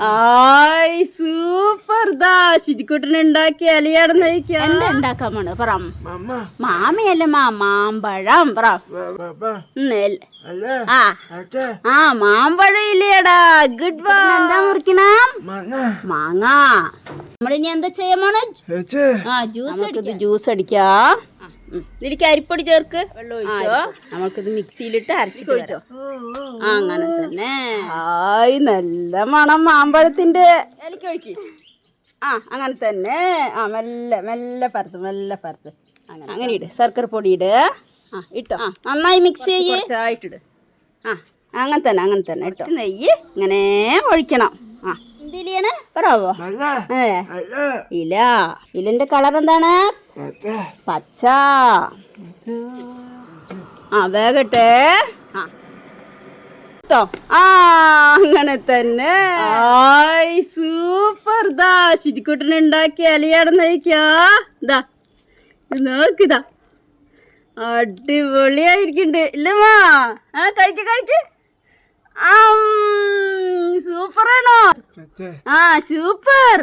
ആയ് സൂപ്പർ ദാ ശുചിക്കുട്ടനുണ്ടാക്കിയ അലിയാടുന്ന എന്താ ഉണ്ടാക്കാൻ പോണ് പറ. മാമയല്ല മാമ്പഴം പറ. ആ മാമ്പഴം ഇല്ലടാ. Good bye. എന്താ മുറിക്കണം? മാങ്ങ. നമ്മളിനി എന്താ ചെയ്യാൻ? ജ്യൂസ് അടിക്കാ. ഇതിലേക്ക് അരിപ്പൊടി ചേർക്ക്. വെള്ളം ഒഴിച്ചോ. നമുക്കിത് മിക്സിയിലിട്ട് അരച്ചിട്ട് ഒഴിച്ചോ. അങ്ങനെ തന്നെ. ആയ് നല്ല മണം മാമ്പഴത്തിന്റെ. എനിക്ക് ഒഴിക്ക്. അങ്ങനെ തന്നെ. മെല്ലെ മെല്ലെ പരത്ത് അങ്ങനെ ഇട്. ശർക്കര പൊടി ഇട്. ഇട്ടോ. നന്നായി മിക്സ് ചെയ്യ്. കുറച്ചായിട്ടിട്. അങ്ങനെ തന്നെ ഇട്ടോ. നെയ്യ് ഇങ്ങനെ ഒഴിക്കണം. എന്തിലാണ് പറയാവോ? ഇല. ഇലന്റെ കളർ എന്താണ്? പച്ച. വേകട്ടെ. അങ്ങനെ തന്നെ. ആയ് സൂപ്പർ ദാ ശുചിക്കുട്ടനുണ്ടാക്കിയ അലിയാടുന്നയിക്കാ. ഇതാ നോക്കിതാ അടിപൊളിയായിരിക്കുന്നുണ്ട് ഇല്ലമ്മാ. കഴിക്ക്. സൂപ്പറാണോ? സൂപ്പർ.